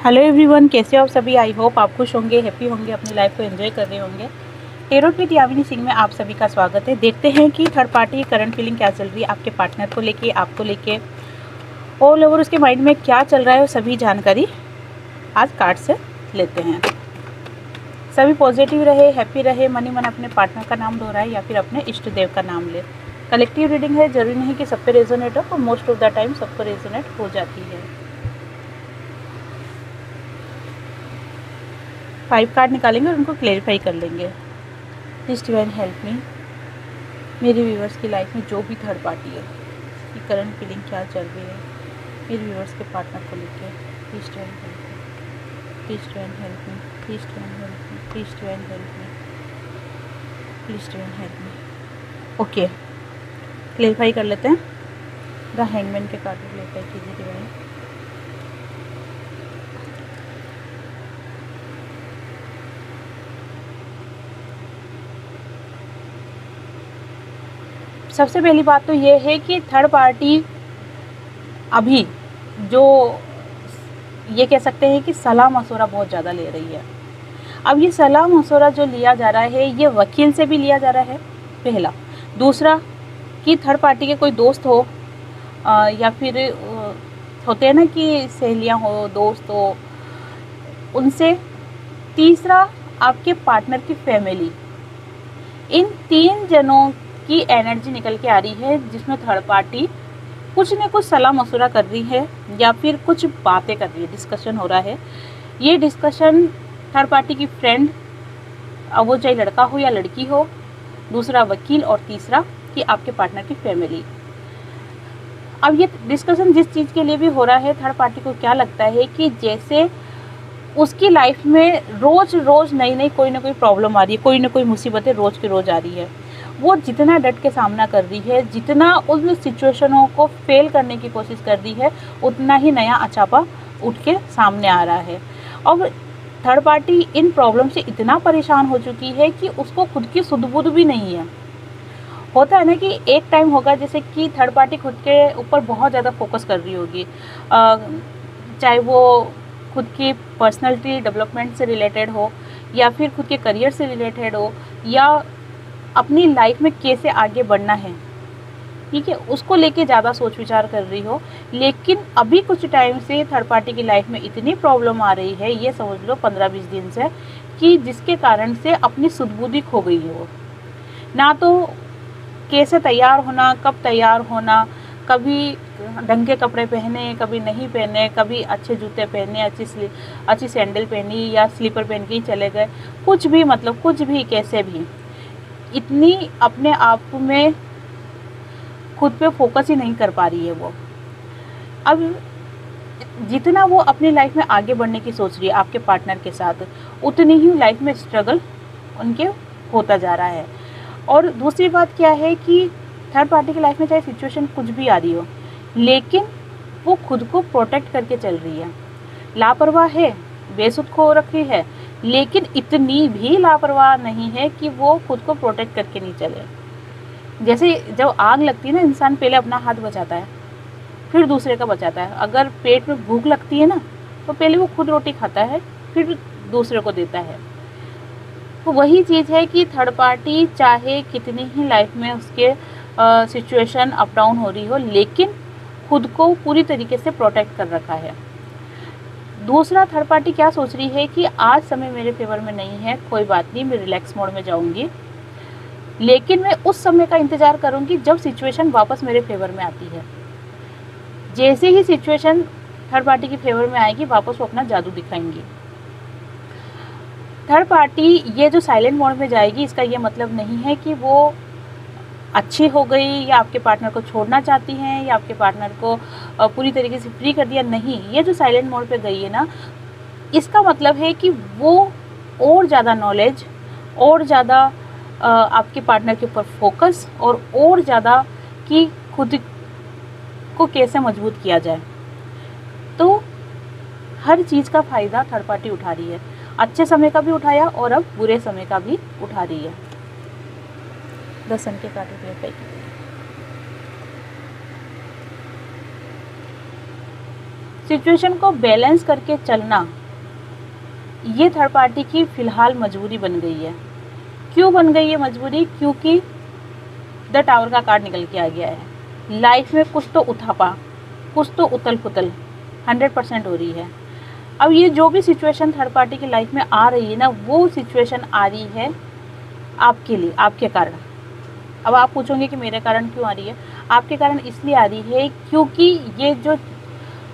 Hello everyone, कैसे हो आप सभी। आई होप आप खुश होंगे, हैप्पी होंगे, अपनी लाइफ को एंजॉय कर रहे होंगे। टेरोट विद यामिनी सिंह में आप सभी का स्वागत है। देखते हैं कि थर्ड पार्टी करंट फीलिंग क्या चल रही है आपके पार्टनर को लेके, आपको लेके, ऑल ओवर उसके माइंड में क्या चल रहा है, वो सभी जानकारी आज कार्ड से लेते हैं। सभी पॉजिटिव रहे, हैप्पी रहे, मनी मन अपने पार्टनर का नाम दोहराए या फिर अपने इष्ट देव का नाम ले। कलेक्टिव रीडिंग है, जरूरी नहीं कि सब पे रेजोनेट हो, और मोस्ट ऑफ द टाइम सबको रेजोनेट हो जाती है। 5 कार्ड निकालेंगे और उनको क्लेरिफाई कर लेंगे। Please divine help me. मेरे व्यूवर्स की लाइफ में जो भी थर्ड पार्टी है, कि करंट फीलिंग क्या चल रही है मेरे व्यूवर्स के पार्टनर को लेके। Please divine help me, please divine help me, please divine help me, please divine help me, please divine help me. Okay, clarify कर लेते हैं। द हैंगमैन के कार्ड क्लेरिफाई कीजिए डिवाइन। सबसे पहली बात तो ये है कि थर्ड पार्टी अभी जो ये कह सकते हैं कि सलाह मशवरा बहुत ज़्यादा ले रही है। अब ये सलाह मशवरा जो लिया जा रहा है, ये वकील से भी लिया जा रहा है, पहला। दूसरा कि थर्ड पार्टी के कोई दोस्त हो, या फिर होते हैं ना कि सहेलियां हो, दोस्त हो, उनसे। तीसरा आपके पार्टनर की फैमिली। इन 3 जनों की एनर्जी निकल के आ रही है, जिसमें थर्ड पार्टी कुछ न कुछ सलाह मशवरा कर रही है या फिर कुछ बातें कर रही है, डिस्कशन हो रहा है। ये डिस्कशन थर्ड पार्टी की फ्रेंड, अब वो चाहे लड़का हो या लड़की हो, दूसरा वकील, और तीसरा कि आपके पार्टनर की फैमिली। अब ये डिस्कशन जिस चीज़ के लिए भी हो रहा है, थर्ड पार्टी को क्या लगता है कि जैसे उसकी लाइफ में रोज़ रोज़ नई नई कोई ना कोई प्रॉब्लम आ रही है, कोई ना कोई मुसीबतें रोज़ की रोज़ आ रही है। वो जितना डट के सामना कर रही है, जितना उन सिचुएशनों को फेल करने की कोशिश कर रही है, उतना ही नया अचापा उठ के सामने आ रहा है। और थर्ड पार्टी इन प्रॉब्लम से इतना परेशान हो चुकी है कि उसको खुद की सुध-बुध भी नहीं है। होता है ना कि एक टाइम होगा जैसे कि थर्ड पार्टी खुद के ऊपर बहुत ज़्यादा फोकस कर रही होगी, चाहे वो खुद की पर्सनैलिटी डेवलपमेंट से रिलेटेड हो, या फिर खुद के करियर से रिलेटेड हो, या अपनी लाइफ में कैसे आगे बढ़ना है, ठीक है, उसको लेके ज़्यादा सोच विचार कर रही हो। लेकिन अभी कुछ टाइम से थर्ड पार्टी की लाइफ में इतनी प्रॉब्लम आ रही है, ये समझ लो 15-20 दिन से, कि जिसके कारण से अपनी सुध-बुध खो गई है। वो ना तो कैसे तैयार होना, कब तैयार होना, कभी ढंग के कपड़े पहने, कभी नहीं पहने, कभी अच्छे जूते पहने, अच्छी सैंडल पहनी या स्लीपर पहन के ही चले गए, कुछ भी, मतलब कुछ भी, कैसे भी, इतनी अपने आप में खुद पे फोकस ही नहीं कर पा रही है वो। अब जितना वो अपनी लाइफ में आगे बढ़ने की सोच रही है आपके पार्टनर के साथ, उतनी ही लाइफ में स्ट्रगल उनके होता जा रहा है। और दूसरी बात क्या है कि थर्ड पार्टी की लाइफ में चाहे सिचुएशन कुछ भी आ रही हो, लेकिन वो खुद को प्रोटेक्ट करके चल रही है। लापरवाह है, बेसुध हो रखी है, लेकिन इतनी भी लापरवाह नहीं है कि वो खुद को प्रोटेक्ट करके नहीं चले। जैसे जब आग लगती है ना, इंसान पहले अपना हाथ बचाता है, फिर दूसरे का बचाता है। अगर पेट में भूख लगती है ना, तो पहले वो खुद रोटी खाता है, फिर दूसरे को देता है। तो वही चीज़ है कि थर्ड पार्टी चाहे कितनी ही लाइफ में उसके सिचुएशन अप डाउन हो रही हो, लेकिन खुद को पूरी तरीके से प्रोटेक्ट कर रखा है। दूसरा, थर्ड पार्टी क्या सोच रही है कि आज समय मेरे फेवर में नहीं है, कोई बात नहीं, मैं रिलैक्स मोड में जाऊंगी, लेकिन मैं उस समय का इंतज़ार करूंगी जब सिचुएशन वापस मेरे फेवर में आती है। जैसे ही सिचुएशन थर्ड पार्टी की फेवर में आएगी, वापस वो अपना जादू दिखाएंगी। थर्ड पार्टी ये जो साइलेंट मोड में जाएगी, इसका ये मतलब नहीं है कि वो अच्छी हो गई या आपके पार्टनर को छोड़ना चाहती हैं या आपके पार्टनर को पूरी तरीके से फ्री कर दिया। नहीं, ये जो साइलेंट मोड पे गई है ना, इसका मतलब है कि वो और ज़्यादा नॉलेज, और ज़्यादा आपके पार्टनर के ऊपर फोकस, और ज़्यादा कि खुद को कैसे मजबूत किया जाए। तो हर चीज़ का फ़ायदा थर्ड पार्टी उठा रही है। अच्छे समय का भी उठाया और अब बुरे समय का भी उठा रही है। 10 सन के कार्ड क्लेरिफाई कीजिए। सिचुएशन को बैलेंस करके चलना ये थर्ड पार्टी की फ़िलहाल मजबूरी बन गई है। क्यों बन गई है मजबूरी? क्योंकि द टावर का कार्ड निकल के आ गया है। लाइफ में कुछ तो उथापा, कुछ तो उथल पुथल 100% हो रही है। अब ये जो भी सिचुएशन थर्ड पार्टी की लाइफ में आ रही है ना, वो सिचुएशन आ रही है आपके लिए, आपके कारण। अब आप पूछोगे कि मेरे कारण क्यों आ रही है? आपके कारण इसलिए आ रही है क्योंकि ये जो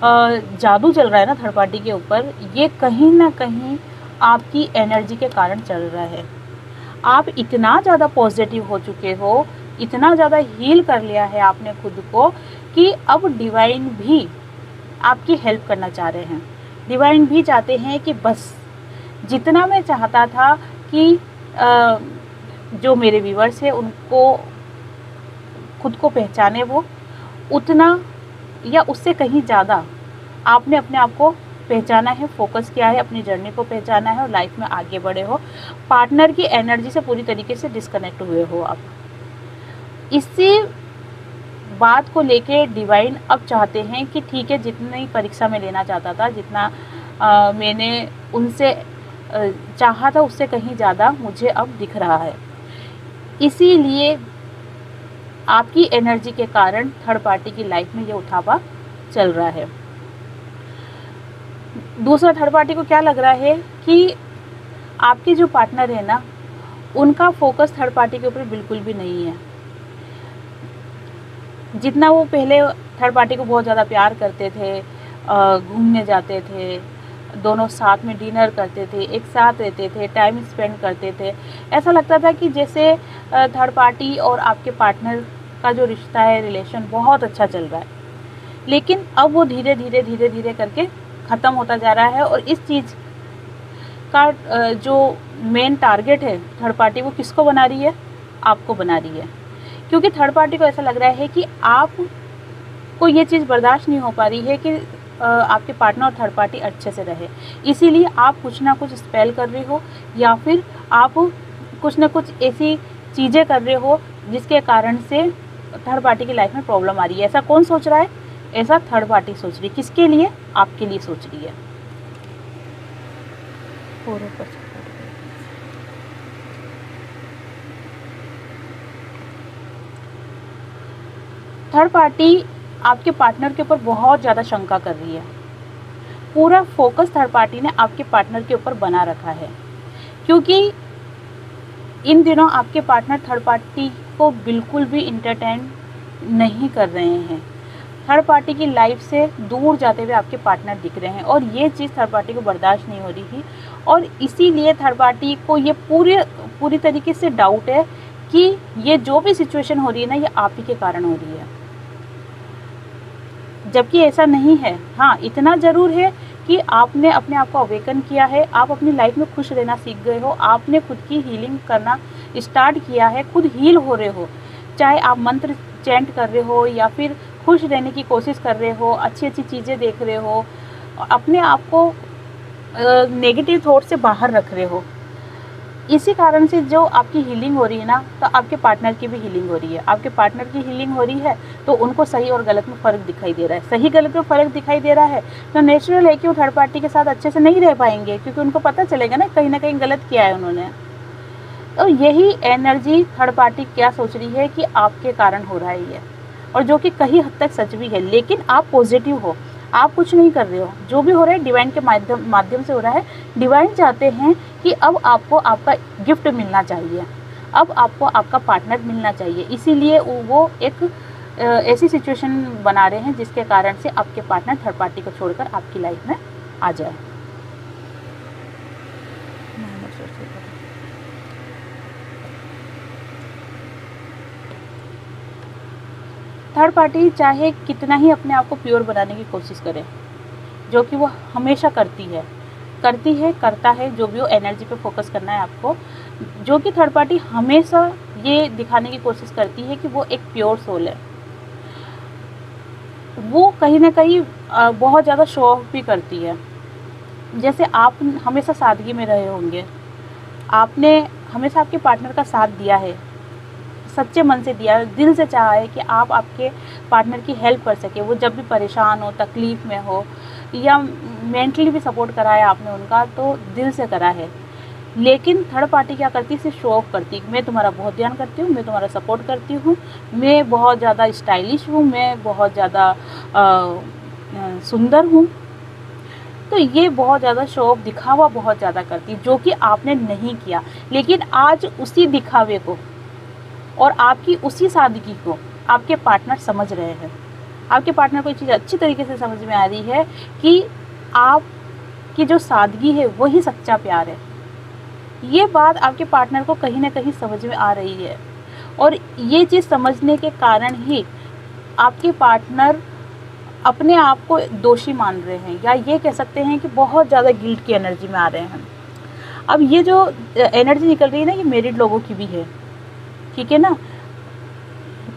जादू चल रहा है ना थर्ड पार्टी के ऊपर, ये कहीं ना कहीं आपकी एनर्जी के कारण चल रहा है। आप इतना ज़्यादा पॉजिटिव हो चुके हो, इतना ज़्यादा हील कर लिया है आपने खुद को कि अब डिवाइन भी आपकी हेल्प करना चाह रहे हैं। डिवाइन भी चाहते हैं कि बस जितना मैं चाहता था कि जो मेरे व्यूअर्स हैं उनको खुद को पहचाने, वो उतना या उससे कहीं ज़्यादा आपने अपने आप को पहचाना है, फोकस किया है, अपनी जर्नी को पहचाना है और लाइफ में आगे बढ़े हो। पार्टनर की एनर्जी से पूरी तरीके से डिस्कनेक्ट हुए हो आप। इसी बात को लेके डिवाइन अब चाहते हैं कि ठीक है, जितनी परीक्षा में लेना चाहता था, जितना मैंने उनसे चाहा था, उससे कहीं ज़्यादा मुझे अब दिख रहा है। इसीलिए आपकी एनर्जी के कारण थर्ड पार्टी की लाइफ में ये उठापा चल रहा है। दूसरा, थर्ड पार्टी को क्या लग रहा है कि आपके जो पार्टनर है ना, उनका फोकस थर्ड पार्टी के ऊपर बिल्कुल भी नहीं है। जितना वो पहले थर्ड पार्टी को बहुत ज़्यादा प्यार करते थे, घूमने जाते थे, दोनों साथ में डिनर करते थे, एक साथ रहते थे, टाइम स्पेंड करते थे, ऐसा लगता था कि जैसे थर्ड पार्टी और आपके पार्टनर का जो रिश्ता है, रिलेशन बहुत अच्छा चल रहा है। लेकिन अब वो धीरे धीरे करके ख़त्म होता जा रहा है। और इस चीज़ का जो मेन टारगेट है थर्ड पार्टी, वो किसको बना रही है? आपको बना रही है। क्योंकि थर्ड पार्टी को ऐसा लग रहा है कि आपको ये चीज़ बर्दाश्त नहीं हो पा रही है कि आपके पार्टनर और थर्ड पार्टी अच्छे से रहे। इसीलिए आप कुछ ना कुछ स्पेल कर रहे हो या फिर आप कुछ ना कुछ ऐसी चीज़ें कर रहे हो जिसके कारण से थर्ड पार्टी की लाइफ में प्रॉब्लम आ रही है। ऐसा कौन सोच रहा है? ऐसा थर्ड पार्टी सोच रही है। किसके लिए? आपके लिए सोच रही है। थर्ड पार्टी आपके पार्टनर के ऊपर बहुत ज़्यादा शंका कर रही है। पूरा फोकस थर्ड पार्टी ने आपके पार्टनर के ऊपर बना रखा है, क्योंकि इन दिनों आपके पार्टनर थर्ड पार्टी को बिल्कुल भी इंटरटेन नहीं कर रहे हैं। थर्ड पार्टी की लाइफ से दूर जाते हुए आपके पार्टनर दिख रहे हैं और ये चीज़ थर्ड पार्टी को बर्दाश्त नहीं हो रही थी। और इसीलिए थर्ड पार्टी को ये पूरी तरीके से डाउट है कि ये जो भी सिचुएशन हो रही है ना, ये आप ही के कारण हो रही है, जबकि ऐसा नहीं है। हाँ, इतना ज़रूर है कि आपने अपने आप को अवेकन किया है, आप अपनी लाइफ में खुश रहना सीख गए हो, आपने खुद की हीलिंग करना स्टार्ट किया है, खुद हील हो रहे हो। चाहे आप मंत्र चैंट कर रहे हो या फिर खुश रहने की कोशिश कर रहे हो, अच्छी अच्छी चीज़ें देख रहे हो, अपने आप को नेगेटिव थॉट से बाहर रख रहे हो। इसी कारण से जो आपकी हीलिंग हो रही है ना, तो आपके पार्टनर की भी हीलिंग हो रही है। आपके पार्टनर की हीलिंग हो रही है तो उनको सही और गलत में फ़र्क दिखाई दे रहा है। सही गलत में फ़र्क दिखाई दे रहा है तो नेचुरल है कि वो थर्ड पार्टी के साथ अच्छे से नहीं रह पाएंगे, क्योंकि उनको पता चलेगा ना कहीं गलत किया है उन्होंने। तो यही एनर्जी थर्ड पार्टी क्या सोच रही है कि आपके कारण हो रहा है ये, और जो कि कहीं हद तक सच भी है। लेकिन आप पॉजिटिव हो, आप कुछ नहीं कर रहे हो, जो भी हो रहा है डिवाइन के माध्यम से हो रहा है। डिवाइन चाहते हैं कि अब आपको आपका गिफ्ट मिलना चाहिए, अब आपको आपका पार्टनर मिलना चाहिए। इसीलिए वो एक ऐसी सिचुएशन बना रहे हैं जिसके कारण से आपके पार्टनर थर्ड पार्टी को छोड़कर आपकी लाइफ में आ जाए। थर्ड पार्टी चाहे कितना ही अपने आप को प्योर बनाने की कोशिश करे, जो कि वो हमेशा करता है, जो भी वो एनर्जी पे फोकस करना है आपको, जो कि थर्ड पार्टी हमेशा ये दिखाने की कोशिश करती है कि वो एक प्योर सोल है। वो कहीं ना कहीं बहुत ज़्यादा शो ऑफ भी करती है। जैसे आप हमेशा सादगी में रहे होंगे, आपने हमेशा आपके पार्टनर का साथ दिया है, सच्चे मन से दिया, दिल से चाहा है कि आप आपके पार्टनर की हेल्प कर सके। वो जब भी परेशान हो, तकलीफ़ में हो, या मेंटली भी सपोर्ट करा है आपने उनका, तो दिल से करा है। लेकिन थर्ड पार्टी क्या करती, सिर्फ शो ऑफ करती, मैं तुम्हारा बहुत ध्यान करती हूँ, मैं तुम्हारा सपोर्ट करती हूँ, मैं बहुत ज़्यादा स्टाइलिश हूँ, मैं बहुत ज़्यादा सुंदर हूँ। तो ये बहुत ज़्यादा शो ऑफ, दिखावा बहुत ज़्यादा करती, जो कि आपने नहीं किया। लेकिन आज उसी दिखावे को और आपकी उसी सादगी को आपके पार्टनर समझ रहे हैं। आपके पार्टनर को ये चीज़ अच्छी तरीके से समझ में आ रही है कि आपकी जो सादगी है वही सच्चा प्यार है। ये बात आपके पार्टनर को कहीं ना कहीं समझ में आ रही है, और ये चीज़ समझने के कारण ही आपके पार्टनर अपने आप को दोषी मान रहे हैं, या ये कह सकते हैं कि बहुत ज़्यादा गिल्ट की एनर्जी में आ रहे हैं। अब ये जो एनर्जी निकल रही है ना, ये मैरिड लोगों की भी है, ठीक है ना।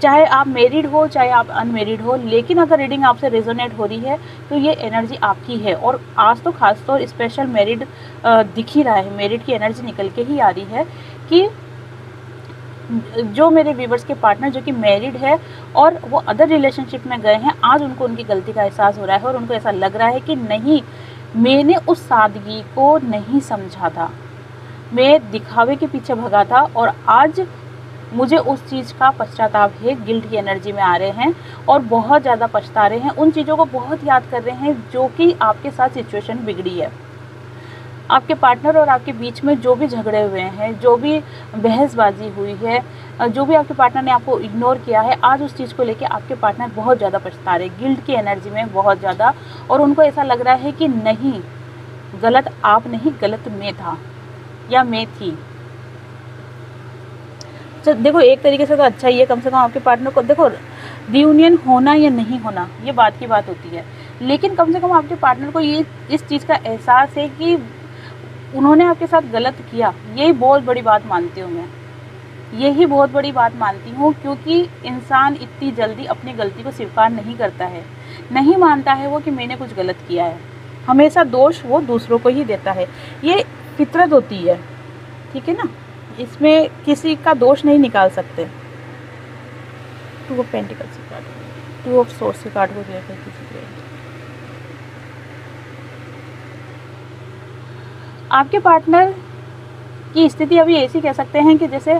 चाहे आप मैरिड हो चाहे आप अनमेरिड हो, लेकिन अगर रीडिंग आपसे रेजोनेट हो रही है तो ये एनर्जी आपकी है। और आज तो खास तौर स्पेशल मैरिड दिख ही रहा है, मैरिड की एनर्जी निकल के ही आ रही है कि जो मेरे व्यूवर्स के पार्टनर जो कि मैरिड है और वो अदर रिलेशनशिप में गए हैं, आज उनको उनकी गलती का एहसास हो रहा है और उनको ऐसा लग रहा है कि नहीं, मैंने उस सादगी को नहीं समझा था, मैं दिखावे के पीछे भगा था, और आज मुझे उस चीज़ का पश्चाताप है। गिल्ट की एनर्जी में आ रहे हैं और बहुत ज़्यादा पछता रहे हैं, उन चीज़ों को बहुत याद कर रहे हैं जो कि आपके साथ सिचुएशन बिगड़ी है। आपके पार्टनर और आपके बीच में जो भी झगड़े हुए हैं, जो भी बहसबाजी हुई है, जो भी आपके पार्टनर ने आपको इग्नोर किया है, आज उस चीज़ को लेके आपके पार्टनर बहुत ज़्यादा पछता रहे, गिल्ट की एनर्जी में बहुत ज़्यादा। और उनको ऐसा लग रहा है कि नहीं, गलत आप नहीं, गलत मैं था या मैं थी। तो देखो, एक तरीके से तो अच्छा ही है, कम से कम आपके पार्टनर को, देखो रियूनियन होना या नहीं होना ये बात की बात होती है, लेकिन कम से कम आपके पार्टनर को ये इस चीज़ का एहसास है कि उन्होंने आपके साथ गलत किया। यही बहुत बड़ी बात मानती हूँ मैं, यही बहुत बड़ी बात मानती हूँ, क्योंकि इंसान इतनी जल्दी अपनी गलती को स्वीकार नहीं करता है, नहीं मानता है वो कि मैंने कुछ गलत किया है। हमेशा दोष वो दूसरों को ही देता है, ये फितरत होती है, ठीक है ना, इसमें किसी का दोष नहीं निकाल सकते। टू ऑफ पेंटिकल्स की कार्ड, टू ऑफ सोर्स की कार्ड को देखते हैं किसी के। आपके पार्टनर की स्थिति अभी ऐसी कह सकते हैं कि जैसे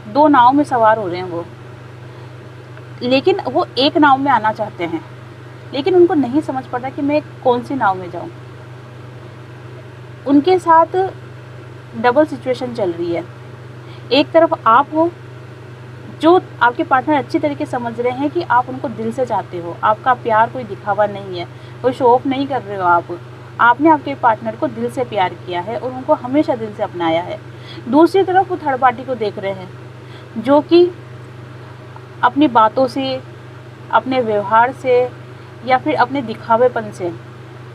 दो नाव में सवार हो रहे हैं वो, लेकिन वो एक नाव में आना चाहते हैं, लेकिन उनको नहीं समझ पड़ता कि मैं कौन सी नाव में जाऊं। उनके साथ डबल सिचुएशन चल रही है। एक तरफ आप हो जो आपके पार्टनर अच्छी तरीके से समझ रहे हैं कि आप उनको दिल से चाहते हो, आपका प्यार कोई दिखावा नहीं है, कोई शो ऑफ नहीं कर रहे हो आपने आपके पार्टनर को दिल से प्यार किया है और उनको हमेशा दिल से अपनाया है। दूसरी तरफ वो थर्ड पार्टी को देख रहे हैं जो कि अपनी बातों से, अपने व्यवहार से या फिर अपने दिखावेपन से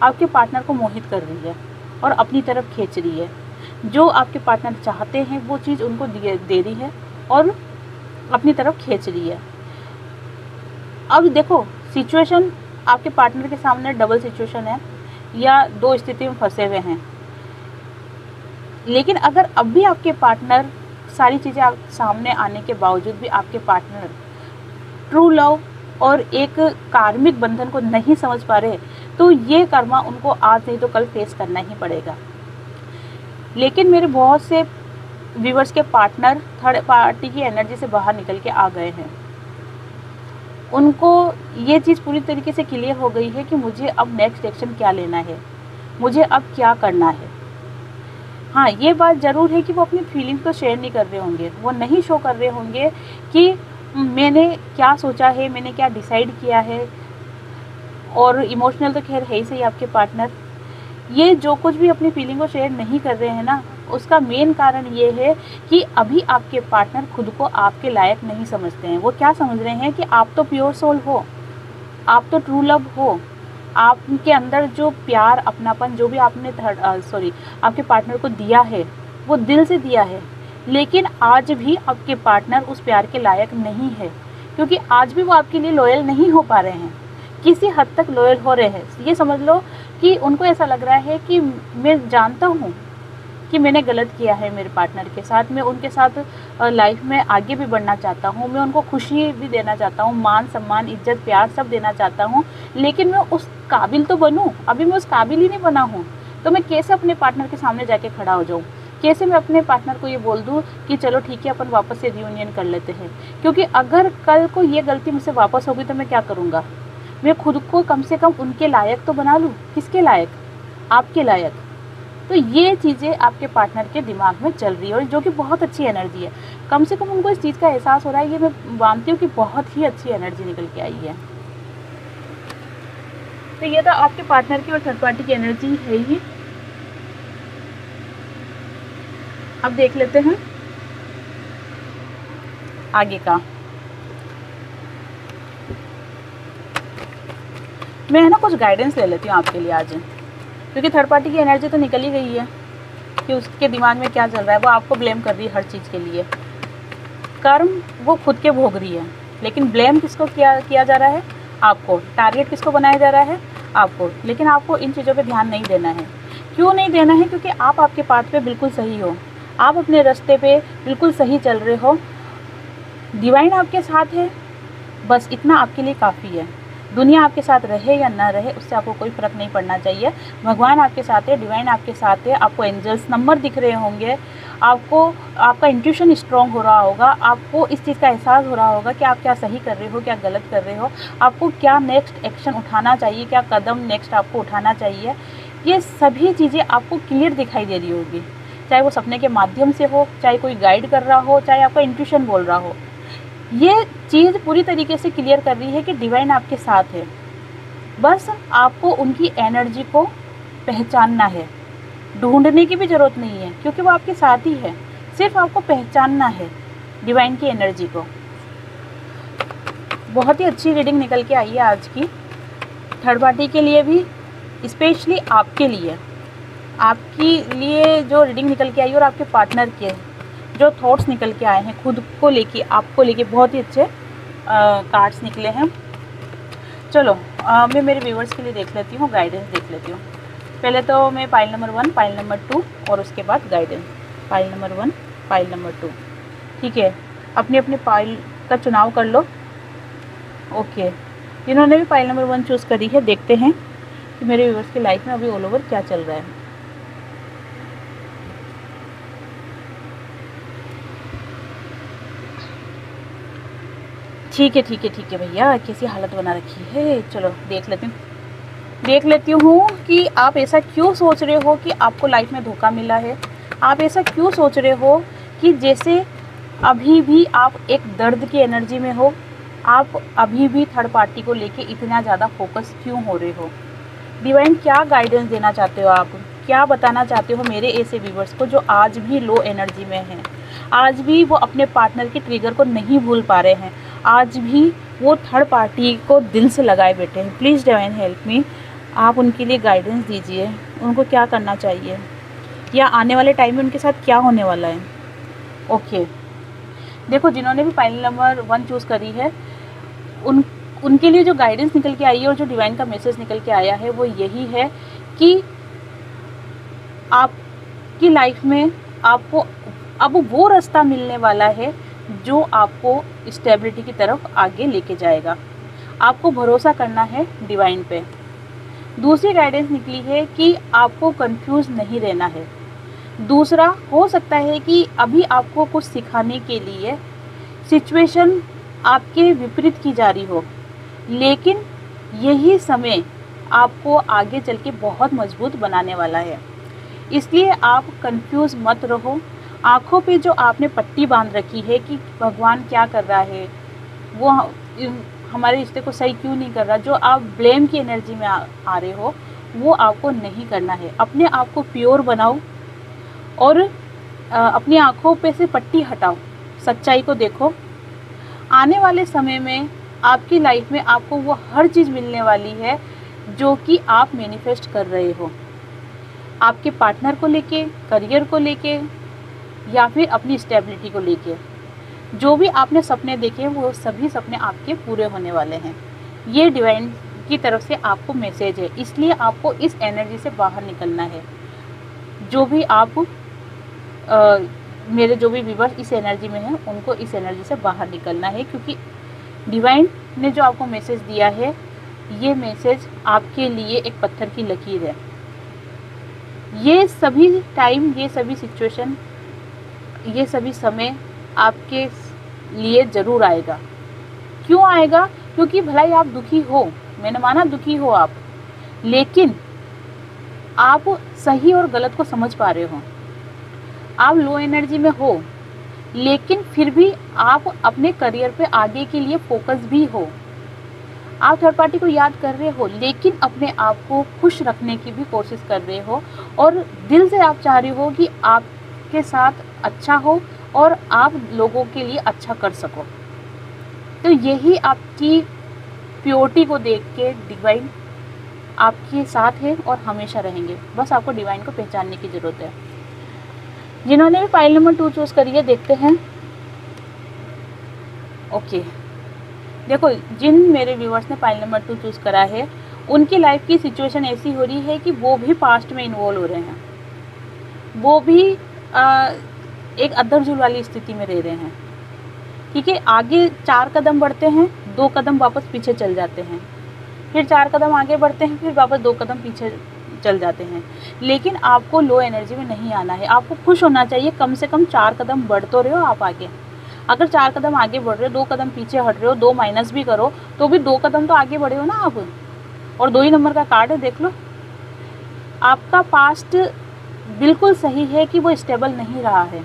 आपके पार्टनर को मोहित कर रही है और अपनी तरफ खींच रही है। जो आपके पार्टनर चाहते हैं वो चीज़ उनको दे रही है और अपनी तरफ खींच रही है। अब देखो, सिचुएशन आपके पार्टनर के सामने डबल सिचुएशन है या दो स्थिति में फंसे हुए हैं, लेकिन अगर अब भी आपके पार्टनर, सारी चीज़ें आप सामने आने के बावजूद भी आपके पार्टनर ट्रू लव और एक कार्मिक बंधन को नहीं समझ पा रहे, तो ये कर्मा उनको आज नहीं तो कल फेस करना ही पड़ेगा। लेकिन मेरे बहुत से व्यूअर्स के पार्टनर थर्ड पार्टी की एनर्जी से बाहर निकल के आ गए हैं। उनको ये चीज़ पूरी तरीके से क्लियर हो गई है कि मुझे अब नेक्स्ट एक्शन क्या लेना है, मुझे अब क्या करना है। हाँ, ये बात ज़रूर है कि वो अपनी फीलिंग्स को शेयर नहीं कर रहे होंगे, वो नहीं शो कर रहे होंगे कि मैंने क्या सोचा है, मैंने क्या डिसाइड किया है। और इमोशनल तो खैर है ही सही आपके पार्टनर, ये जो कुछ भी अपनी फीलिंग को शेयर नहीं कर रहे हैं ना, उसका मेन कारण ये है कि अभी आपके पार्टनर खुद को आपके लायक नहीं समझते हैं। वो क्या समझ रहे हैं कि आप तो प्योर सोल हो, आप तो ट्रू लव हो, आपके अंदर जो प्यार, अपनापन जो भी आपने आपके पार्टनर को दिया है वो दिल से दिया है। लेकिन आज भी आपके पार्टनर उस प्यार के लायक नहीं है, क्योंकि आज भी वो आपके लिए लॉयल नहीं हो पा रहे हैं। किसी हद तक लॉयल हो रहे हैं, ये समझ लो कि उनको ऐसा लग रहा है कि मैं जानता हूँ कि मैंने गलत किया है मेरे पार्टनर के साथ, मैं उनके साथ लाइफ में आगे भी बढ़ना चाहता हूँ, मैं उनको खुशी भी देना चाहता हूँ, मान सम्मान इज्जत प्यार सब देना चाहता हूँ, लेकिन मैं उस काबिल तो बनूँ, अभी मैं उस काबिल ही नहीं बना हूँ। तो मैं कैसे अपने पार्टनर के सामने जाके खड़ा हो जाऊँ, कैसे मैं अपने पार्टनर को ये बोल दूँ कि चलो ठीक है अपन वापस से रियूनियन कर लेते हैं। क्योंकि अगर कल को ये गलती मुझसे वापस होगी तो मैं क्या करूँगा, मैं खुद को कम से कम उनके लायक तो बना लूँ। किसके लायक, आपके लायक। तो ये चीज़ें आपके पार्टनर के दिमाग में चल रही है और जो कि बहुत अच्छी एनर्जी है। कम से कम उनको इस चीज़ का एहसास हो रहा है, ये मैं मानती हूँ कि बहुत ही अच्छी एनर्जी निकल के आई है। तो ये तो आपके पार्टनर की और थर्ड पार्टी की एनर्जी है ही। अब देख लेते हैं आगे का। मैं ना कुछ गाइडेंस ले लेती हूँ आपके लिए आज, क्योंकि थर्ड पार्टी की एनर्जी तो निकल ही गई है कि उसके दिमाग में क्या चल रहा है। वो आपको ब्लेम कर रही है हर चीज़ के लिए, कर्म वो खुद के भोग रही है, लेकिन ब्लेम किसको किया जा रहा है, आपको। टारगेट किसको बनाया जा रहा है, आपको। लेकिन आपको इन चीज़ों पे ध्यान नहीं देना है। क्यों नहीं देना है, क्योंकि आप आपके पाथ पे बिल्कुल सही हो, आप अपने रास्ते पे बिल्कुल सही चल रहे हो, डिवाइन आपके साथ है, बस इतना आपके लिए काफ़ी है। दुनिया आपके साथ रहे या ना रहे उससे आपको कोई फ़र्क नहीं पड़ना चाहिए। भगवान आपके साथ है, डिवाइन आपके साथ है, आपको एंजल्स नंबर दिख रहे होंगे, आपको आपका इंट्यूशन स्ट्रॉन्ग हो रहा होगा, आपको इस चीज़ का एहसास हो रहा होगा कि आप क्या सही कर रहे हो, क्या गलत कर रहे हो, आपको क्या नेक्स्ट एक्शन उठाना चाहिए, क्या कदम नेक्स्ट आपको उठाना चाहिए। ये सभी चीज़ें आपको क्लियर दिखाई दे रही होगी, चाहे वो सपने के माध्यम से हो, चाहे कोई गाइड कर रहा हो, चाहे आपका इंट्यूशन बोल रहा हो। ये चीज़ पूरी तरीके से क्लियर कर रही है कि डिवाइन आपके साथ है। बस आपको उनकी एनर्जी को पहचानना है, ढूंढने की भी ज़रूरत नहीं है क्योंकि वो आपके साथ ही है। सिर्फ आपको पहचानना है डिवाइन की एनर्जी को। बहुत ही अच्छी रीडिंग निकल के आई है आज की, थर्ड पार्टी के लिए भी, स्पेशली आपके लिए जो रीडिंग निकल के आई और आपके पार्टनर के जो थॉट्स निकल के आए हैं खुद को लेके, आपको लेके, बहुत ही अच्छे कार्ड्स निकले हैं। चलो मैं मेरे व्यूवर्स के लिए देख लेती हूँ, गाइडेंस देख लेती हूँ। पहले तो मैं पाइल नंबर 1, पाइल नंबर 2 और उसके बाद guidance. Pile number 1, pile number 2, ठीक है। अपनी अपनी पाइल का चुनाव कर लो। ओके, जिन्होंने भी पाइल नंबर 1 चूज़ करी है, देखते हैं कि मेरे व्यूवर्स की लाइफ में अभी ऑल ओवर क्या चल रहा है। ठीक है भैया, कैसी हालत बना रखी है। चलो देख लेती हूँ कि आप ऐसा क्यों सोच रहे हो कि आपको लाइफ में धोखा मिला है। आप ऐसा क्यों सोच रहे हो कि जैसे अभी भी आप एक दर्द की एनर्जी में हो, आप अभी भी थर्ड पार्टी को लेके इतना ज़्यादा फोकस क्यों हो रहे हो। डिवाइन क्या गाइडेंस देना चाहते हो, आप क्या बताना चाहते हो मेरे ऐसे व्यूवर्स को जो आज भी लो एनर्जी में हैं, आज भी वो अपने पार्टनर के ट्रिगर को नहीं भूल पा रहे हैं, आज भी वो थर्ड पार्टी को दिल से लगाए बैठे हैं। प्लीज़ डिवाइन हेल्प मी, आप उनके लिए गाइडेंस दीजिए, उनको क्या करना चाहिए या आने वाले टाइम में उनके साथ क्या होने वाला है। ओके, देखो जिन्होंने भी पाइल नंबर 1 चूज़ करी है उनके लिए जो गाइडेंस निकल के आई है और जो डिवाइन का मैसेज निकल के आया है वो यही है कि आपकी लाइफ में आपको अब वो रास्ता मिलने वाला है जो आपको स्टेबिलिटी की तरफ आगे लेके जाएगा। आपको भरोसा करना है डिवाइन पे। दूसरी गाइडेंस निकली है कि आपको कंफ्यूज नहीं रहना है। दूसरा, हो सकता है कि अभी आपको कुछ सिखाने के लिए सिचुएशन आपके विपरीत की जा रही हो, लेकिन यही समय आपको आगे चल के बहुत मजबूत बनाने वाला है। इसलिए आप कंफ्यूज मत रहो। आँखों पे जो आपने पट्टी बांध रखी है कि भगवान क्या कर रहा है, वो हमारे रिश्ते को सही क्यों नहीं कर रहा, जो आप ब्लेम की एनर्जी में आ रहे हो, वो आपको नहीं करना है। अपने आप को प्योर बनाओ और अपनी आँखों पे से पट्टी हटाओ, सच्चाई को देखो। आने वाले समय में आपकी लाइफ में आपको वो हर चीज़ मिलने वाली है जो कि आप मैनिफेस्ट कर रहे हो, आपके पार्टनर को लेके, करियर को लेके या फिर अपनी स्टेबिलिटी को लेके। जो भी आपने सपने देखे वो सभी सपने आपके पूरे होने वाले हैं। ये डिवाइन की तरफ से आपको मैसेज है, इसलिए आपको इस एनर्जी से बाहर निकलना है। जो भी आप मेरे जो भी व्यूअर्स इस एनर्जी में हैं उनको इस एनर्जी से बाहर निकलना है, क्योंकि डिवाइन ने जो आपको मैसेज दिया है ये मैसेज आपके लिए एक पत्थर की लकीर है। ये सभी टाइम, ये सभी सिचुएशन, ये सभी समय आपके लिए ज़रूर आएगा। क्यों आएगा? क्योंकि भलाई आप दुखी हो, मैंने माना दुखी हो आप, लेकिन आप सही और गलत को समझ पा रहे हो। आप लो एनर्जी में हो, लेकिन फिर भी आप अपने करियर पे आगे के लिए फोकस भी हो। आप थर्ड पार्टी को याद कर रहे हो, लेकिन अपने आप को खुश रखने की भी कोशिश कर रहे हो और दिल से आप चाह रहे हो कि आपके साथ अच्छा हो और आप लोगों के लिए अच्छा कर सको। तो यही आपकी प्योरिटी को देख के डिवाइन आपके साथ है और हमेशा रहेंगे। बस आपको डिवाइन को पहचानने की ज़रूरत है। जिन्होंने भी फाइल नंबर 2 चूज़ करी है, देखते हैं। ओके, देखो, जिन मेरे व्यूअर्स ने फाइल नंबर 2 चूज़ करा है उनकी लाइफ की सिचुएशन ऐसी हो रही है कि वो भी पास्ट में इन्वॉल्व हो रहे हैं, वो भी एक अदरजुल वाली स्थिति में रह रहे हैं। ठीक है, आगे 4 कदम बढ़ते हैं, 2 कदम वापस पीछे चल जाते हैं, फिर 4 कदम आगे बढ़ते हैं, फिर वापस 2 कदम पीछे चल जाते हैं। लेकिन आपको लो एनर्जी में नहीं आना है, आपको खुश होना चाहिए। कम से कम 4 कदम बढ़ तो रहे हो आप आगे। अगर 4 कदम आगे बढ़ रहे हो, 2 कदम पीछे हट रहे हो, 2 माइनस भी करो तो भी 2 कदम तो आगे बढ़े हो ना आप। और 2 ही नंबर का कार्ड है, देख लो। आपका पास्ट बिल्कुल सही है कि वो स्टेबल नहीं रहा है।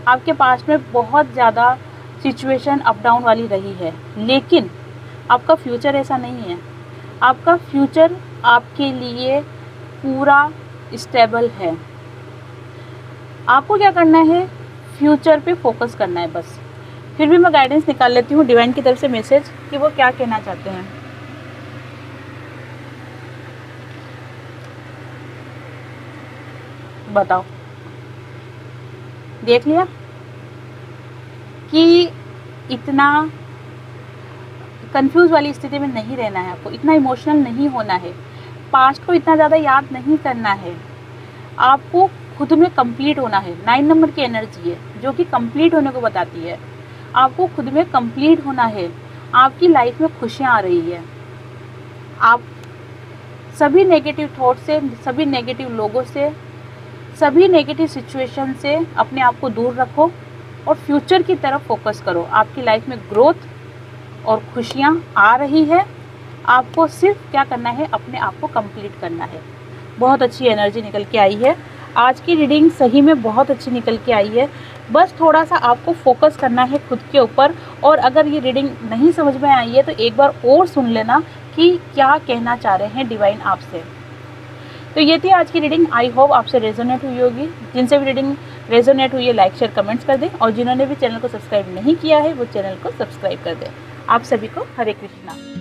आपके पास्ट में बहुत ज़्यादा सिचुएशन अप डाउन वाली रही है, लेकिन आपका फ्यूचर ऐसा नहीं है। आपका फ्यूचर आपके लिए पूरा स्टेबल है। आपको क्या करना है? फ्यूचर पे फोकस करना है बस। फिर भी मैं गाइडेंस निकाल लेती हूँ डिवाइन की तरफ से मैसेज कि वो क्या कहना चाहते हैं। बताओ, देख लिया कि इतना कंफ्यूज वाली स्थिति में नहीं रहना है आपको, इतना इमोशनल नहीं होना है, पास्ट को इतना ज़्यादा याद नहीं करना है। आपको खुद में कंप्लीट होना है। 9 नंबर की एनर्जी है जो कि कंप्लीट होने को बताती है। आपको खुद में कंप्लीट होना है। आपकी लाइफ में खुशियाँ आ रही है। आप सभी नेगेटिव थॉट से, सभी नेगेटिव लोगों से, सभी नेगेटिव सिचुएशन से अपने आप को दूर रखो और फ्यूचर की तरफ फोकस करो। आपकी लाइफ में ग्रोथ और खुशियाँ आ रही है। आपको सिर्फ क्या करना है? अपने आप को कंप्लीट करना है। बहुत अच्छी एनर्जी निकल के आई है। आज की रीडिंग सही में बहुत अच्छी निकल के आई है। बस थोड़ा सा आपको फोकस करना है खुद के ऊपर। और अगर ये रीडिंग नहीं समझ में आई है तो एक बार और सुन लेना कि क्या कहना चाह रहे हैं डिवाइन आपसे। तो ये थी आज की रीडिंग। आई होप आपसे रेजोनेट हुई होगी। जिनसे भी रीडिंग रेजोनेट हुई है लाइक शेयर कमेंट्स कर दें, और जिन्होंने भी चैनल को सब्सक्राइब नहीं किया है वो चैनल को सब्सक्राइब कर दें। आप सभी को हरे कृष्णा।